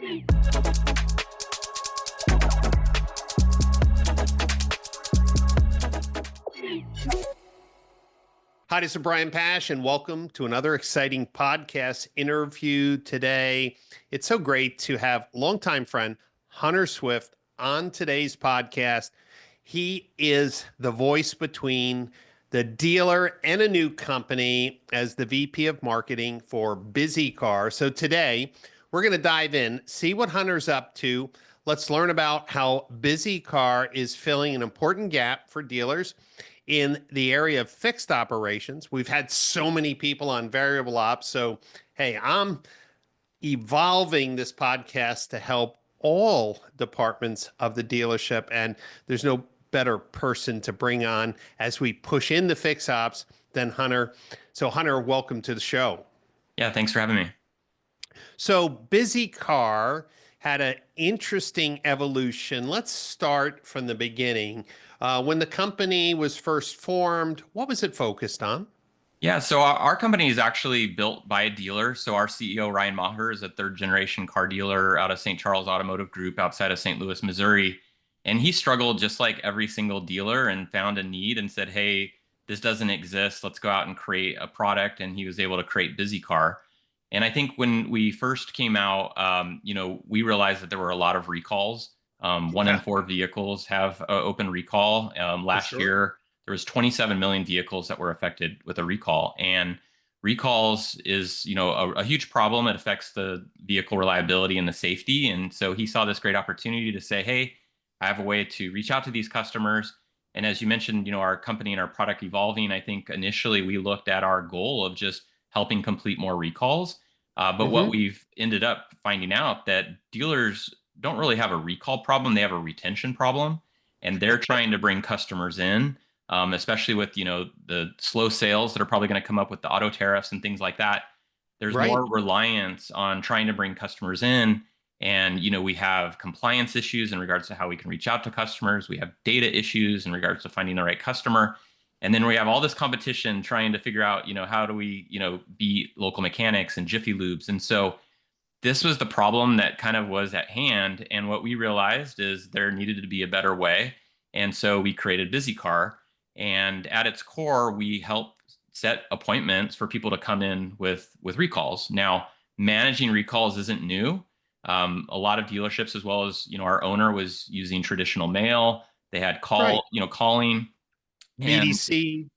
Hi, this is Brian Pasch, and welcome to another exciting podcast interview today. It's so great to have longtime friend Hunter Swift on today's podcast. He is the voice between the dealer and a new company as the VP of marketing for BizzyCar. So today we're going to dive in, see what Hunter's up to. Let's learn about how BizzyCar is filling an important gap for dealers in the area of fixed operations. We've had so many people on variable ops. So, hey, I'm evolving this podcast to help all departments of the dealership. And there's no better person to bring on as we push into fixed ops than Hunter. So, Hunter, welcome to the show. Yeah, thanks for having me. So, BizzyCar had an interesting evolution. Let's start from the beginning. When the company was first formed, what was it focused on? Yeah, so our company is actually built by a dealer. So our CEO, Ryan Maher, is a third generation car dealer out of St. Charles Automotive Group outside of St. Louis, Missouri. And he struggled just like every single dealer and found a need and said, hey, this doesn't exist. Let's go out and create a product. And he was able to create BizzyCar. And I think when we first came out, we realized that there were a lot of recalls. One in four vehicles have open recall. Last year, there was 27 million vehicles that were affected with a recall. And recalls is, a huge problem. It affects the vehicle reliability and the safety. And so he saw this great opportunity to say, hey, I have a way to reach out to these customers. And as you mentioned, our company and our product evolving, I think initially we looked at our goal of just helping complete more recalls. But what we've ended up finding out that dealers don't really have a recall problem. They have a retention problem, and they're trying to bring customers in, especially with, the slow sales that are probably going to come up with the auto tariffs and things like that. There's more reliance on trying to bring customers in. And, we have compliance issues in regards to how we can reach out to customers. We have data issues in regards to finding the right customer. And then we have all this competition trying to figure out, how do we, beat local mechanics and Jiffy Lubes. And so this was the problem that kind of was at hand. And what we realized is there needed to be a better way. And so we created BizzyCar. And at its core, we help set appointments for people to come in with recalls. Now, managing recalls isn't new. A lot of dealerships, as well as, our owner, was using traditional mail. They had calling. BDC,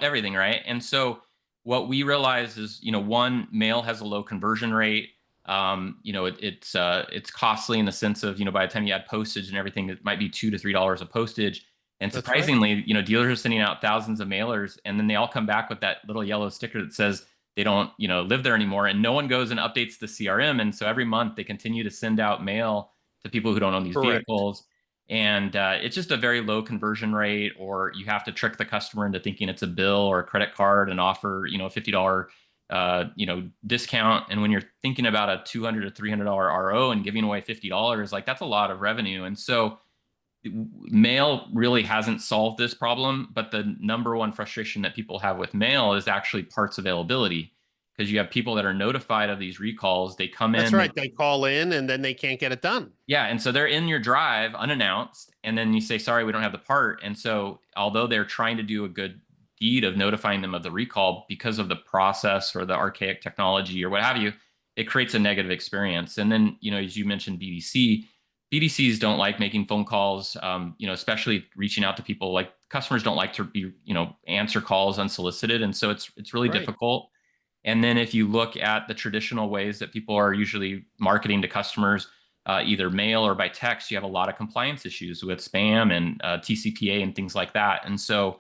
everything, right? And so what we realized is, one, mail has a low conversion rate. It's costly in the sense of, by the time you add postage and everything, it might be $2 to $3 of postage. And surprisingly, dealers are sending out thousands of mailers, and then they all come back with that little yellow sticker that says they don't, live there anymore, and no one goes and updates the CRM. And so every month they continue to send out mail to people who don't own these vehicles. And it's just a very low conversion rate, or you have to trick the customer into thinking it's a bill or a credit card and offer, a $50, discount. And when you're thinking about a $200 to $300 RO and giving away $50, like that's a lot of revenue. And so mail really hasn't solved this problem, but the number one frustration that people have with mail is actually parts availability. Because you have people that are notified of these recalls, they come in. That's right. They call in and then they can't get it done. Yeah. And so they're in your drive unannounced. And then you say, sorry, we don't have the part. And so although they're trying to do a good deed of notifying them of the recall, because of the process or the archaic technology or what have you, it creates a negative experience. And then, as you mentioned, BDCs don't like making phone calls, especially reaching out to people. Like customers don't like to be, answer calls unsolicited. And so it's really difficult. And then if you look at the traditional ways that people are usually marketing to customers, either mail or by text, you have a lot of compliance issues with spam and TCPA and things like that. And so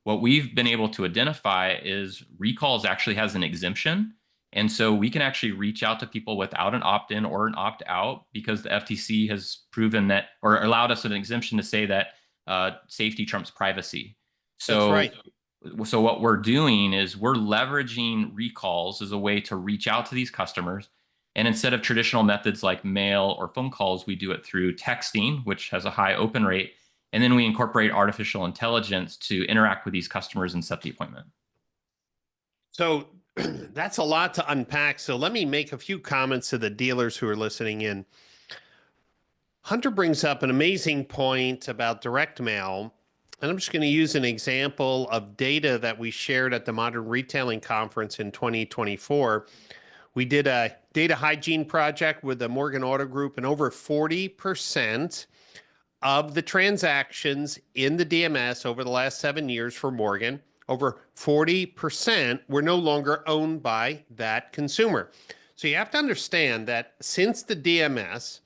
what we've been able to identify is recalls actually has an exemption. And so we can actually reach out to people without an opt-in or an opt-out, because the FTC has proven that, or allowed us an exemption to say that safety trumps privacy. So So what we're doing is we're leveraging recalls as a way to reach out to these customers. And instead of traditional methods like mail or phone calls, we do it through texting, which has a high open rate. And then we incorporate artificial intelligence to interact with these customers and set the appointment. So That's a lot to unpack. So let me make a few comments to the dealers who are listening in. Hunter brings up an amazing point about direct mail. And I'm just going to use an example of data that we shared at the Modern Retailing Conference in 2024. We did a data hygiene project with the Morgan Auto Group, and over 40% of the transactions in the DMS over the last 7 years for Morgan, over 40% were no longer owned by that consumer. So you have to understand that since the DMS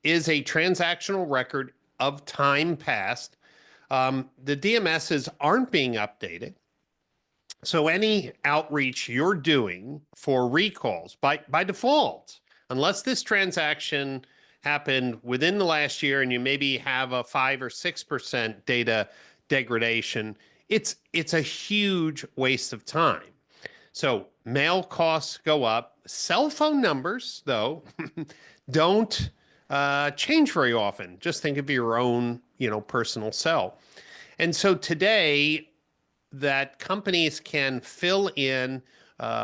is a transactional record of time past, the DMSs aren't being updated. So any outreach you're doing for recalls by default, unless this transaction happened within the last year and you maybe have a 5 or 6% data degradation, it's a huge waste of time. So mail costs go up. Cell phone numbers, though, don't change very often. Just think of your own, personal cell. And so today, that companies can fill in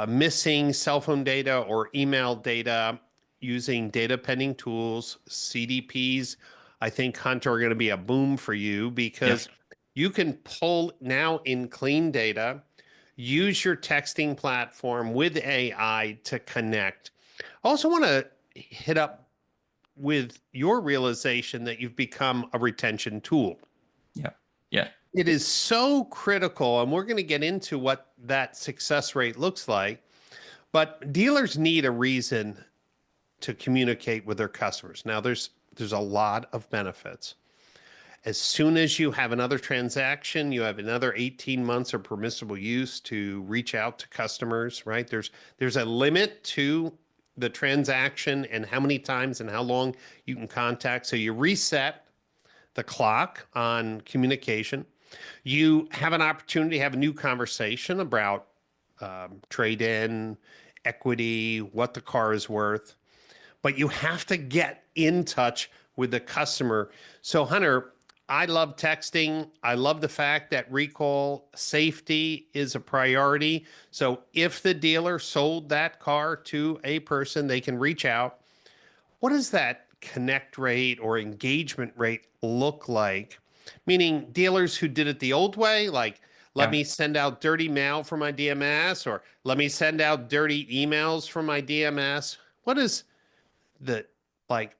missing cell phone data or email data using data pending tools. CDPs, I think, Hunter, are going to be a boom for you Yep. because you can pull now in clean data, use your texting platform with AI to connect. I also want to hit up with your realization that you've become a retention tool. Yeah. Yeah. It is so critical, and we're going to get into what that success rate looks like. But dealers need a reason to communicate with their customers. Now, there's a lot of benefits. As soon as you have another transaction, you have another 18 months of permissible use to reach out to customers, right? There's a limit to the transaction and how many times and how long you can contact. So you reset the clock on communication. You have an opportunity to have a new conversation about trade in, equity, what the car is worth, but you have to get in touch with the customer. So, Hunter, I love texting. I love the fact that recall safety is a priority. So, if the dealer sold that car to a person, they can reach out. What does that connect rate or engagement rate look like? Meaning dealers who did it the old way, like let Yeah. me send out dirty mail for my DMS or let me send out dirty emails from my DMS. What is the like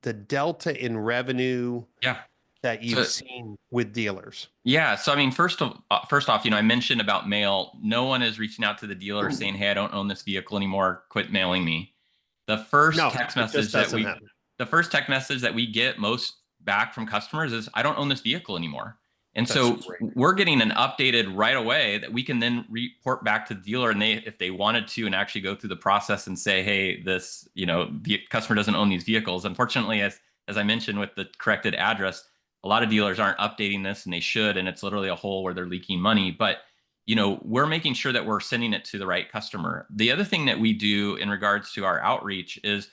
the delta in revenue Yeah. that you've So seen with dealers? yeah. So I mean, first off, I mentioned about mail. No one is reaching out to the dealer saying, "Hey, I don't own this vehicle anymore. Quit mailing me." The first No, text it just message that doesn't we happen. the first text message that we get most back from customers is, "I don't own this vehicle anymore." And That's so great. we're getting an updated right away that we can then report back to the dealer, and if they wanted to and actually go through the process and say, "Hey, this, the customer doesn't own these vehicles." Unfortunately, as I mentioned with the corrected address, a lot of dealers aren't updating this and they should, and it's literally a hole where they're leaking money. But we're making sure that we're sending it to the right customer. The other thing that we do in regards to our outreach is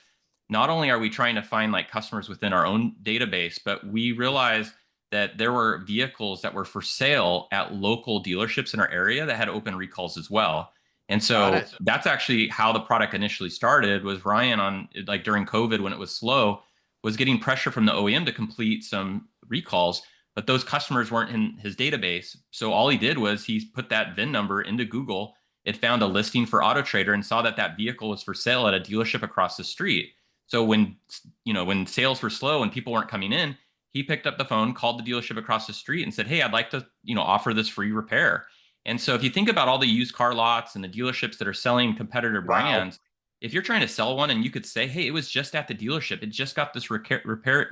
not only are we trying to find like customers within our own database, but we realized that there were vehicles that were for sale at local dealerships in our area that had open recalls as well. And Got so it. that's actually how the product initially started. Was Ryan, on like during COVID when it was slow, was getting pressure from the OEM to complete some recalls, but those customers weren't in his database. So all he did was he put that VIN number into Google. It found a listing for Auto Trader and saw that that vehicle was for sale at a dealership across the street. So when sales were slow and people weren't coming in, he picked up the phone, called the dealership across the street, and said, "Hey, I'd like to offer this free repair." And so if you think about all the used car lots and the dealerships that are selling competitor Wow. brands, if you're trying to sell one and you could say, "Hey, it was just at the dealership, it just got this repair,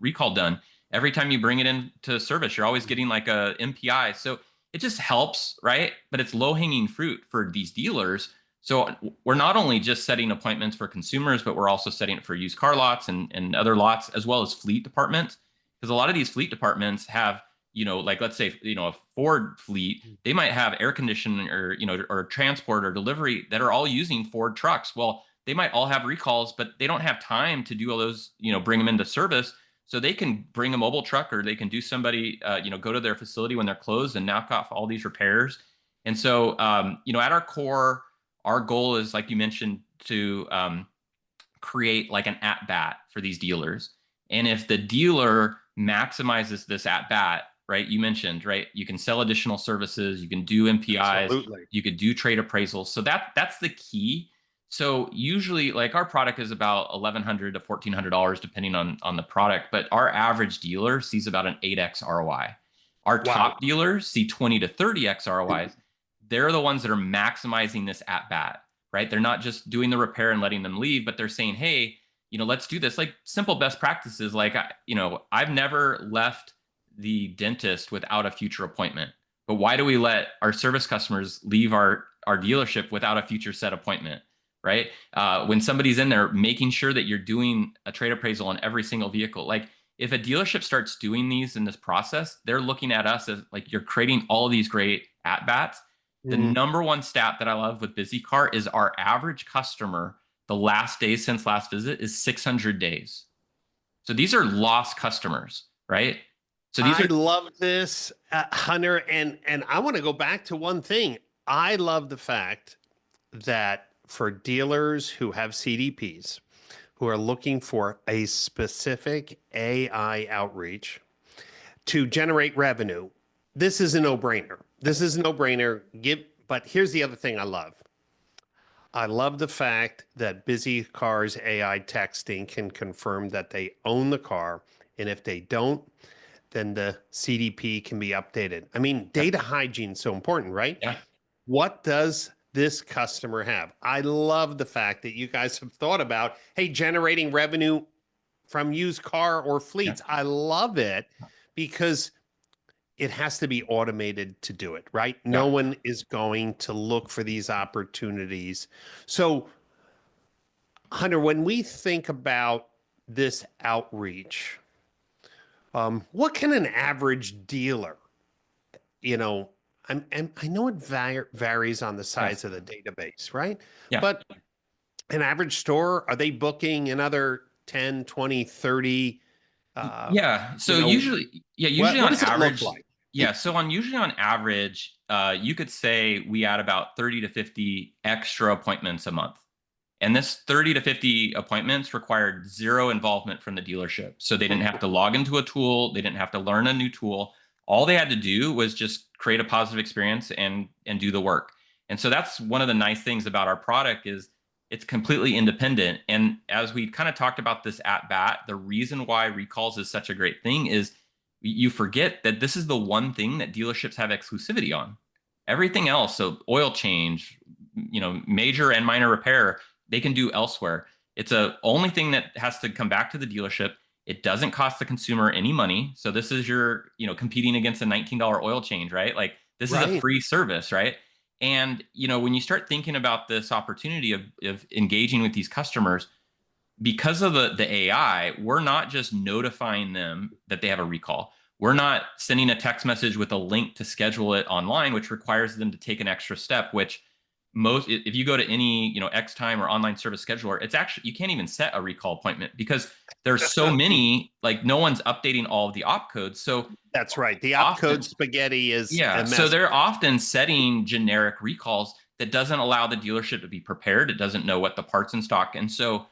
recall done." Every time you bring it into service, you're always getting like a MPI. So it just helps, right? But it's low hanging fruit for these dealers. So we're not only just setting appointments for consumers, but we're also setting it for used car lots and other lots, as well as fleet departments. Because a lot of these fleet departments have, like let's say, a Ford fleet, they might have air conditioning or transport or delivery that are all using Ford trucks. Well, they might all have recalls, but they don't have time to do all those, bring them into service. So they can bring a mobile truck, or they can do somebody, go to their facility when they're closed and knock off all these repairs. And so, at our core, our goal is, like you mentioned, to create like an at bat for these dealers. And if the dealer maximizes this at bat, right? You mentioned, right? You can sell additional services, you can do MPIs, Absolutely. you could do trade appraisals. So that's the key. So usually, like our product is about $1,100 to $1,400 depending on the product, but our average dealer sees about an 8x ROI. Our Wow. top dealers see 20 to 30x ROIs. They're the ones that are maximizing this at bat, right? They're not just doing the repair and letting them leave, but they're saying, hey, let's do this. Like simple best practices. Like, I've never left the dentist without a future appointment. But why do we let our service customers leave our dealership without a future set appointment, right? When somebody's in there, making sure that you're doing a trade appraisal on every single vehicle. Like if a dealership starts doing these in this process, they're looking at us as like you're creating all of these great at bats. The Mm. number one stat that I love with BizzyCar is our average customer, the last days since last visit is 600 days. So these are lost customers, right? So these I are, love this, Hunter, and I want to go back to one thing. I love the fact that for dealers who have CDPs who are looking for a specific AI outreach to generate revenue, this is a no-brainer. This is a no-brainer. But here's the other thing I love. I love the fact that BizzyCar's AI texting can confirm that they own the car, and if they don't, then the CDP can be updated. I mean, yeah, data hygiene is so important, right? yeah, What does this customer have? I love the fact that you guys have thought about, hey, generating revenue from used car or yeah, fleets. I love it because it has to be automated to do it, right? yeah. No one is going to look for these opportunities. So, Hunter, when we think about this outreach, what can an average dealer, you know, I know it varies on the Yes. size of the database, right? Yeah. But an average store, are they booking another 10, 20, 30? Uh, Yeah. you So know, usually what on does it look average, like? yeah. So usually on average, you could say we add about 30 to 50 extra appointments a month. And this 30 to 50 appointments required zero involvement from the dealership. So they didn't have to log into a tool, they didn't have to learn a new tool. All they had to do was just create a positive experience and do the work. And so that's one of the nice things about our product is it's completely independent. And as we kind of talked about this at bat, the reason why recalls is such a great thing is you forget that this is the one thing that dealerships have exclusivity on. Everything else, so oil change, major and minor repair, they can do elsewhere. It's a only thing that has to come back to the dealership. It doesn't cost the consumer any money. So this is your, competing against a $19 oil change, right? Like this is a Right. free service, right? And when you start thinking about this opportunity of engaging with these customers, because of the AI, we're not just notifying them that they have a recall. We're not sending a text message with a link to schedule it online, which requires them to take an extra step, which most if you go to any X time or online service scheduler, it's actually you can't even set a recall appointment because there's so many, like no one's updating all of the op codes. So That's right. The often, opcode spaghetti is a yeah. So mess. they're often setting generic recalls that doesn't allow the dealership to be prepared. It doesn't know what the parts in stock. And so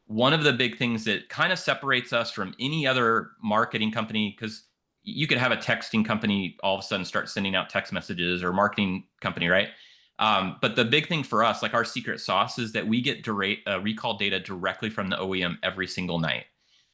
one of the big things that kind of separates us from any other marketing company, because you could have a texting company all of a sudden start sending out text messages or marketing company, right? But the big thing for us, like our secret sauce, is that we get recall data directly from the OEM every single night.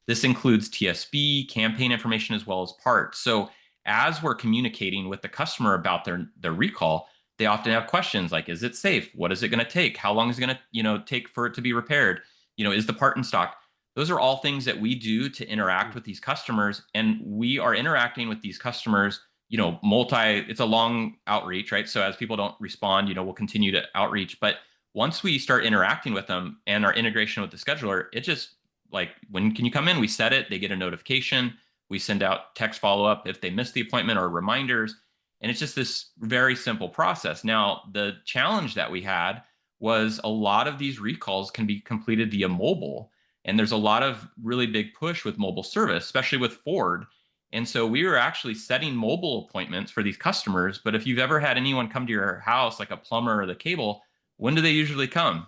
This includes TSB, campaign information, as well as parts. So as we're communicating with the customer about their recall, they often have questions like, is it safe? What is it going to take? How long is it going to, take for it to be repaired? Is the part in stock? Those are all things that we do to interact with these customers. And we are interacting with these customers, it's a long outreach, right? So as people don't respond, we'll continue to outreach. But once we start interacting with them and our integration with the scheduler, it just like, when can you come in? We set it, they get a notification. We send out text follow-up if they missed the appointment or reminders. And it's just this very simple process. Now, the challenge that we had was a lot of these recalls can be completed via mobile. And there's a lot of really big push with mobile service, especially with Ford. And so we were actually setting mobile appointments for these customers. But if you've ever had anyone come to your house, like a plumber or the cable, when do they usually come?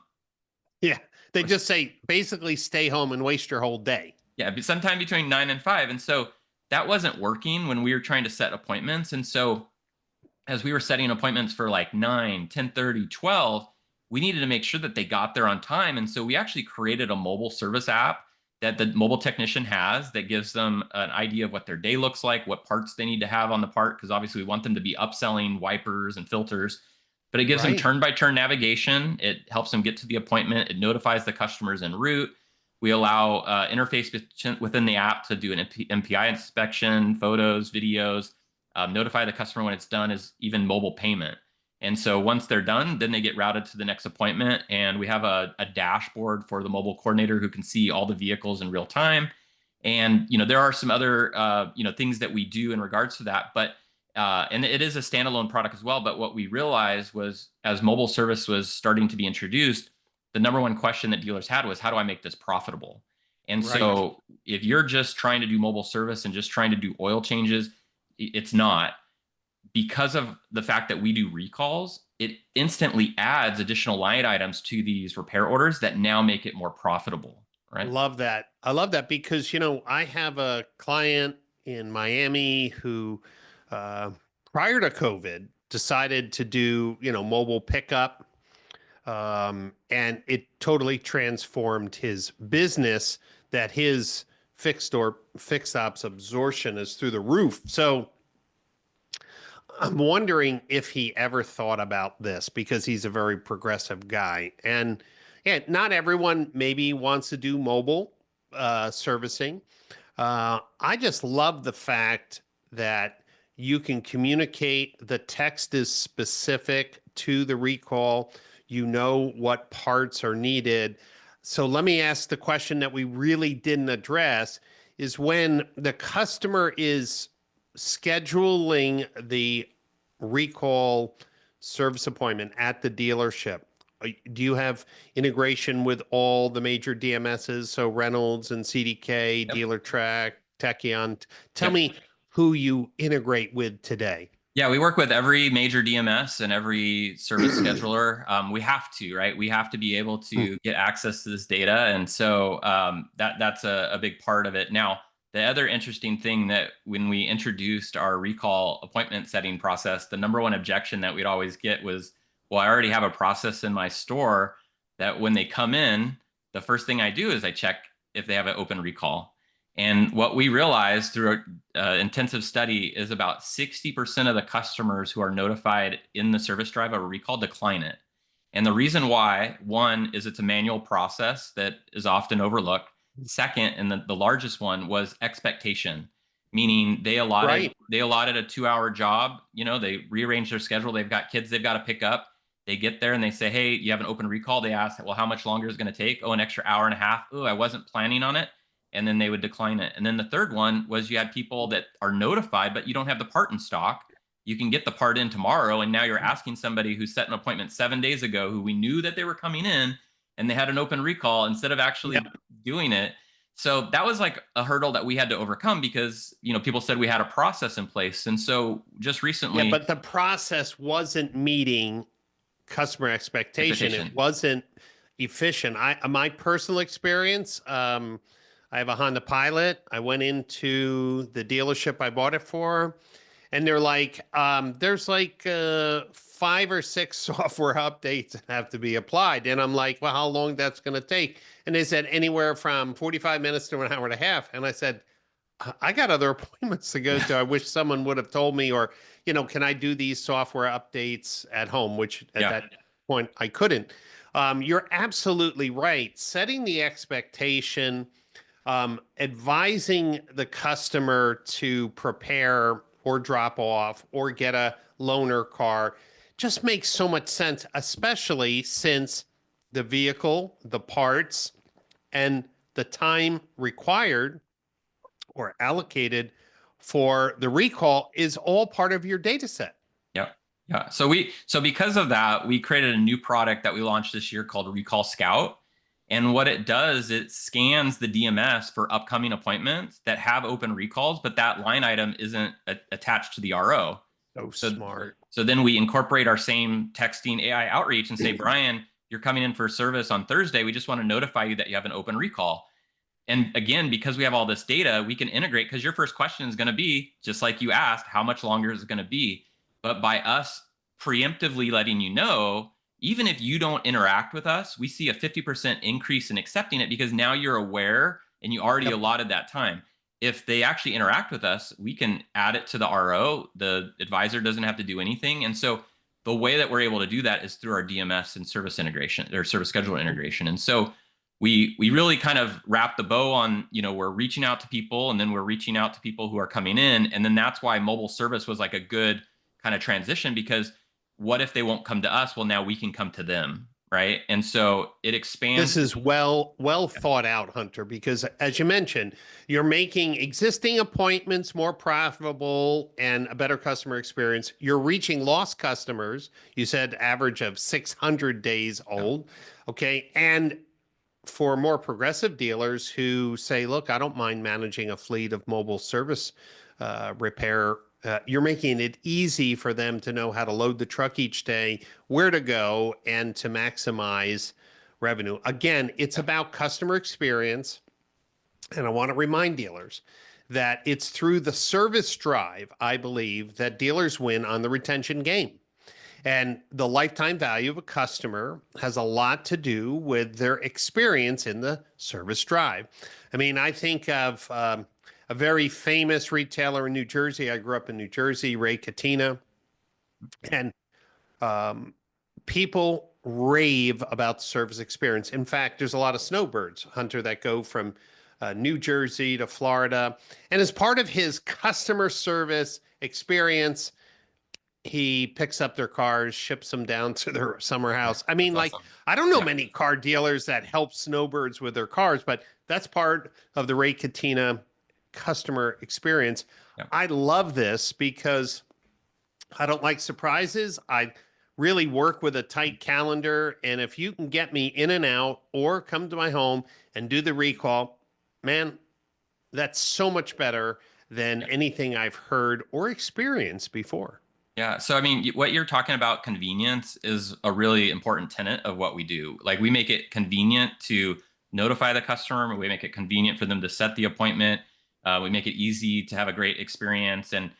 Yeah. They just say basically stay home and waste your whole day. Yeah, but sometime between 9 and 5. And so that wasn't working when we were trying to set appointments. And so as we were setting appointments for like 9, 10:30, 12, we needed to make sure that they got there on time. And so we actually created a mobile service app that the mobile technician has that gives them an idea of what their day looks like, what parts they need to have on the part, because obviously we want them to be upselling wipers and filters. But it gives them Right. turn by turn navigation. It helps them get to the appointment. It notifies the customers en route. We allow interface within the app to do an MPI inspection, photos, videos, notify the customer when it's done, is even mobile payment. And so once they're done, then they get routed to the next appointment. And we have a dashboard for the mobile coordinator who can see all the vehicles in real time. And there are some other things that we do in regards to that, but and it is a standalone product as well. But what we realized was, as mobile service was starting to be introduced, the number one question that dealers had was, how do I make this profitable? And Right. so if you're just trying to do mobile service and just trying to do oil changes, it's not. Because of the fact that we do recalls, it instantly adds additional line items to these repair orders that now make it more profitable, right? Love that. I love that because, I have a client in Miami who, uh, prior to COVID, decided to do, mobile pickup. And it totally transformed his business, that his fixed ops absorption is through the roof. So I'm wondering if he ever thought about this because he's a very progressive guy. And yeah, not everyone maybe wants to do mobile servicing. I just love the fact that you can communicate, the text is specific to the recall, you know what parts are needed. So let me ask the question that we really didn't address is when the customer is scheduling the recall service appointment at the dealership. Do you have integration with all the major DMSs? So Reynolds and CDK, Yep. DealerTrack, Techion. Tell Yep. me who you integrate with today. Yeah, we work with every major DMS and every service scheduler. We have to, right? We have to be able to get access to this data, and so that's a big part of it. Now, the other interesting thing that when we introduced our recall appointment setting process, the number one objection that we'd always get was, "Well, I already have a process in my store that when they come in, the first thing I do is I check if they have an open recall." And what we realized through intensive study is about 60% of the customers who are notified in the service drive of a recall decline it. And the reason why, one, is it's a manual process that is often overlooked. Second, and the largest one, was expectation, meaning they allotted Right. they allotted a 2-hour job. They rearranged their schedule. They've got kids they've got to pick up. They get there and they say, "Hey, you have an open recall." They ask, "Well, how much longer is it going to take?" "Oh, an extra hour and a half." "Oh, I wasn't planning on it." And then they would decline it. And then the third one was, you had people that are notified, but you don't have the part in stock. You can get the part in tomorrow, and now you're asking somebody who set an appointment 7 days ago, who we knew that they were coming in, and they had an open recall, instead of Yep. actually doing it. So that was like a hurdle that we had to overcome, because people said we had a process in place. And so just Yeah, recently, but the process wasn't meeting customer expectation. It expectation. wasn't efficient. My personal experience, I have a Honda Pilot. I went into the dealership I bought it for, and they're like, there's like 5 or 6 software updates that have to be applied. And I'm like, well, how long that's going to take? And they said anywhere from 45 minutes to an hour and a half. And I said, I got other appointments to go to. I wish someone would have told me, or, can I do these software updates at home? Which at Yeah. that point I couldn't. You're absolutely right. Setting the expectation, advising the customer to prepare or drop off or get a loaner car just makes so much sense, especially since the vehicle, the parts, and the time required or allocated for the recall is all part of your data set. Yeah. Yeah. So because of that, we created a new product that we launched this year called Recall Scout. And what it does, it scans the DMS for upcoming appointments that have open recalls, but that line item isn't attached to the RO. So So, smart. so then we incorporate our same texting AI outreach and say, Brian, you're coming in for service on Thursday. We just want to notify you that you have an open recall. And again, because we have all this data, we can integrate, because your first question is going to be, just like you asked, how much longer is it going to be? But by us preemptively letting you know, even if you don't interact with us, we see a 50% increase in accepting it, because now you're aware and you already Yep. allotted that time. If they actually interact with us, we can add it to the RO. The advisor doesn't have to do anything. And so the way that we're able to do that is through our DMS and service integration, or service scheduler integration. And so we really kind of wrap the bow on, we're reaching out to people, and then we're reaching out to people who are coming in. And then that's why mobile service was like a good kind of transition, because what if they won't come to us? Well, now we can come to them, right? And so it expands. This is well thought out, Hunter, because as you mentioned, you're making existing appointments more profitable and a better customer experience. You're reaching lost customers. You said average of 600 days old. Okay. And for more progressive dealers who say, look, I don't mind managing a fleet of mobile service repair, you're making it easy for them to know how to load the truck each day, where to go, and to maximize revenue. Again, it's about customer experience. And I want to remind dealers that it's through the service drive, I believe, that dealers win on the retention game. And the lifetime value of a customer has a lot to do with their experience in the service drive. I mean, I think of a very famous retailer in New Jersey. I grew up in New Jersey, Ray Katina, and um, people rave about the service experience. In fact, there's a lot of snowbirds, Hunter, that go from New Jersey to Florida. And as part of his customer service experience, he picks up their cars, ships them down to their summer house. I mean, That's like, awesome. I don't know Yeah. many car dealers that help snowbirds with their cars, but that's part of the Ray Katina customer experience. Yeah. I love this because I don't like surprises. I really work with a tight calendar. And if you can get me in and out or come to my home and do the recall, man, that's so much better than Yeah. anything I've heard or experienced before. Yeah. So, I mean, what you're talking about, convenience, is a really important tenet of what we do. Like, we make it convenient to notify the customer. We make it convenient for them to set the appointment. We make it easy to have a great experience. And,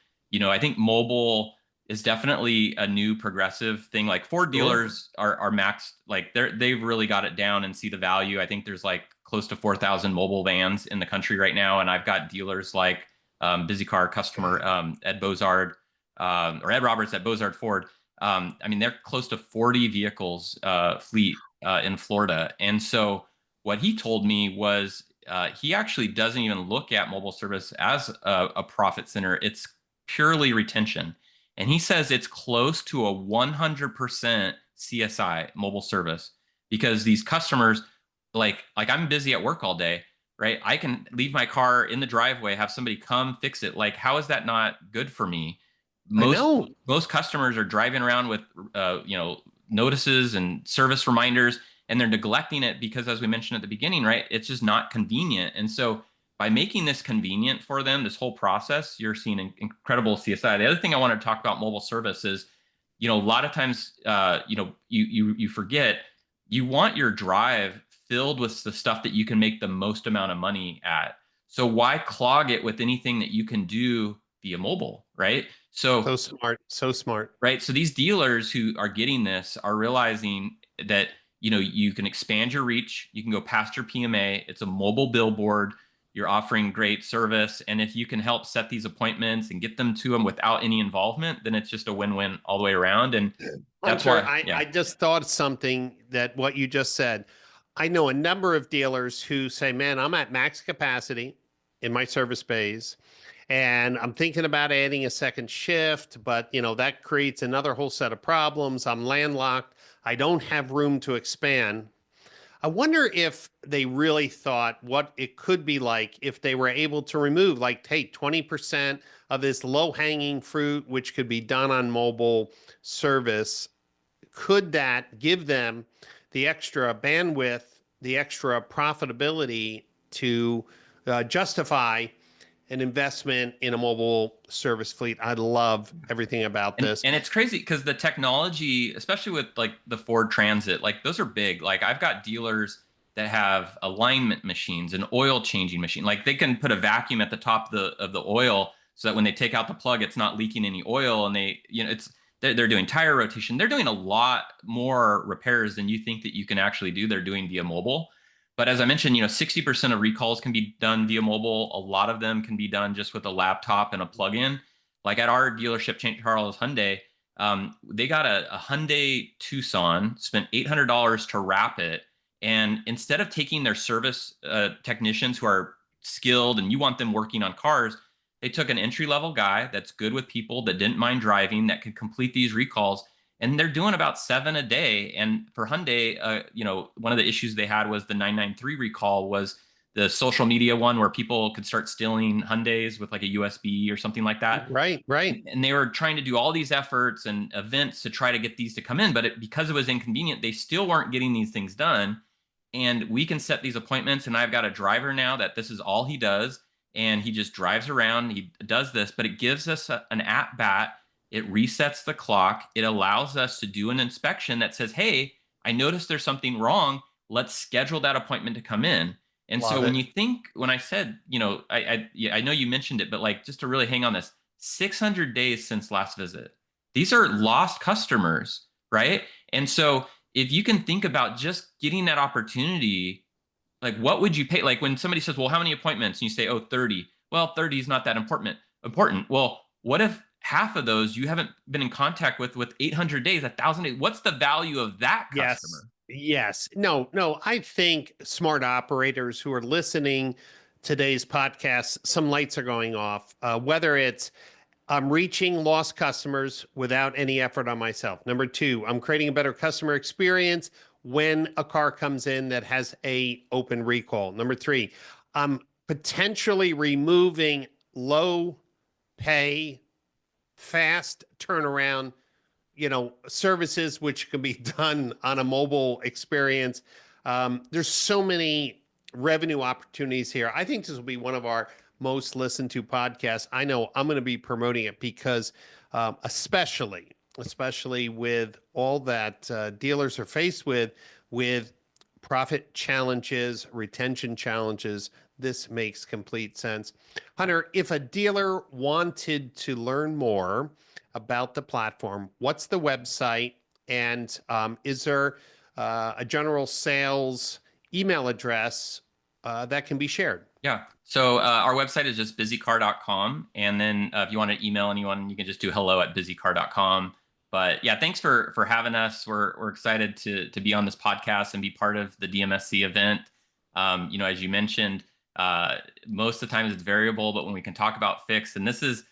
I think mobile is definitely a new progressive thing. Like, Ford Sure. dealers are maxed, like they've really got it down and see the value. I think there's like close to 4,000 mobile vans in the country right now. And I've got dealers like BizzyCar customer, Ed Bozard, or Ed Roberts at Bozard Ford. I mean, they're close to 40 vehicles fleet in Florida. And so what he told me was he actually doesn't even look at mobile service as a profit center. It's purely retention. And he says it's close to a 100% CSI, mobile service, because these customers, like I'm busy at work all day, right? I can leave my car in the driveway, have somebody come fix it. Like, how is that not good for me? I most know. most customers are driving around with notices and service reminders, and they're neglecting it because, as we mentioned at the beginning, right, it's just not convenient. And so by making this convenient for them, this whole process, you're seeing an incredible CSI. The other thing I want to talk about mobile service is, a lot of times, you forget, you want your drive filled with the stuff that you can make the most amount of money at. So why clog it with anything that you can do via mobile, right? So, So smart. So smart. right. So these dealers who are getting this are realizing that, you can expand your reach. You can go past your PMA. It's a mobile billboard. You're offering great service. And if you can help set these appointments and get them to them without any involvement, then it's just a win-win all the way around. And that's Hunter, why, I, yeah. I just thought of something that what you just said. I know a number of dealers who say, man, I'm at max capacity in my service bays. And I'm thinking about adding a second shift, but that creates another whole set of problems. I'm landlocked. I don't have room to expand. I wonder if they really thought what it could be like if they were able to remove, like, hey, 20% of this low-hanging fruit, which could be done on mobile service. Could that give them the extra bandwidth, the extra profitability to justify an investment in a mobile service fleet. I love everything about this. And it's crazy because the technology, especially with like the Ford Transit, like those are big. Like I've got dealers that have alignment machines, an oil changing machine. Like they can put a vacuum at the top of the oil so that when they take out the plug, it's not leaking any oil. And they, it's they're doing tire rotation. They're doing a lot more repairs than you think that you can actually do. They're doing via mobile. But as I mentioned, 60% of recalls can be done via mobile. A lot of them can be done just with a laptop and a plug-in. Like at our dealership, St. Charles Hyundai, they got a Hyundai Tucson, spent $800 to wrap it. And instead of taking their service technicians who are skilled and you want them working on cars, they took an entry level guy that's good with people, that didn't mind driving, that could complete these recalls. And they're doing about 7 a day. And for Hyundai, one of the issues they had was the 993 recall was the social media one where people could start stealing Hyundais with like a USB or something like that. Right, right. And they were trying to do all these efforts and events to try to get these to come in, but because it was inconvenient, they still weren't getting these things done. And we can set these appointments, and I've got a driver now that this is all he does, and he just drives around, he does this, but it gives us an at bat. It resets the clock. It allows us to do an inspection that says, hey, I noticed there's something wrong. Let's schedule that appointment to come in. And Love so it. when I said, I know you mentioned it, but like just to really hang on this, 600 days since last visit. These are lost customers, right? And so if you can think about just getting that opportunity, like what would you pay? Like when somebody says, well, how many appointments? And you say, oh, 30. Well, 30 is not that important. Well, what if half of those you haven't been in contact with 800 days, 1,000 days? What's the value of that customer? Yes. Yes. No, no. I think smart operators who are listening today's podcast, some lights are going off. Whether it's I'm reaching lost customers without any effort on myself. Number two, I'm creating a better customer experience when a car comes in that has a open recall. Number three, I'm potentially removing low pay, fast turnaround services which can be done on a mobile experience. There's so many revenue opportunities here. I think this will be one of our most listened to podcasts. I know I'm going to be promoting it because especially with all that dealers are faced with profit challenges, retention challenges, this makes complete sense. Hunter, if a dealer wanted to learn more about the platform, what's the website? And is there a general sales email address that can be shared? Yeah. So our website is just bizzycar.com. And then if you want to email anyone, you can just do hello@bizzycar.com. But yeah, thanks for having us. We're excited to be on this podcast and be part of the DMSC event. As you mentioned, most of the time it's variable, but when we can talk about fixed, and this is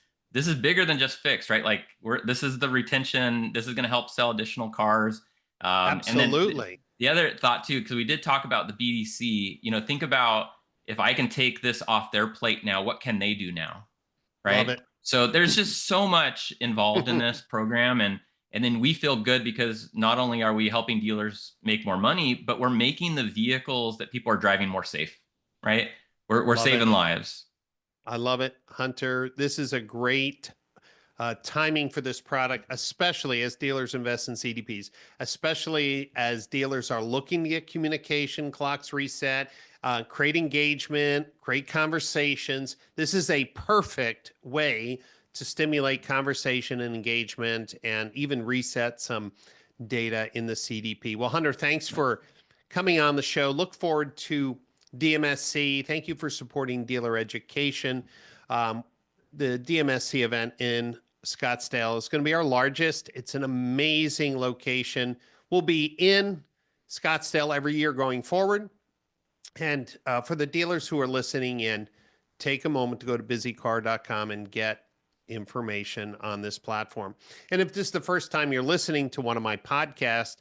bigger than just fixed, right? Like this is the retention. This is going to help sell additional cars. Absolutely. And then the other thought too, because we did talk about the BDC, think about if I can take this off their plate now, what can they do now? Love Right. it. So there's just so much involved in this program. And then we feel good because not only are we helping dealers make more money, but we're making the vehicles that people are driving more safe, right? We're Love it. saving lives. I love it, Hunter. This is a great timing for this product, especially as dealers invest in CDPs, especially as dealers are looking to get communication clocks reset, create engagement, create conversations. This is a perfect way to stimulate conversation and engagement and even reset some data in the CDP. Well, Hunter, thanks for coming on the show. Look forward to DMSC. Thank you for supporting dealer education. The DMSC event in Scottsdale is going to be our largest. It's an amazing location. We'll be in Scottsdale every year going forward. And for the dealers who are listening in, take a moment to go to bizzycar.com and get information on this platform. And if this is the first time you're listening to one of my podcasts,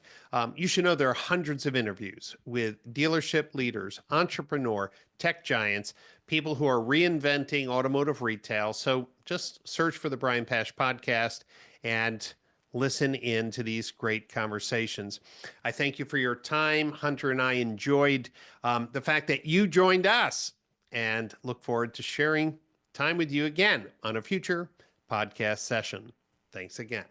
you should know there are hundreds of interviews with dealership leaders, entrepreneur, tech giants, people who are reinventing automotive retail. So just search for the Brian Pasch podcast and listen in to these great conversations. I thank you for your time. Hunter and I enjoyed the fact that you joined us and look forward to sharing time with you again on a future podcast session. Thanks again.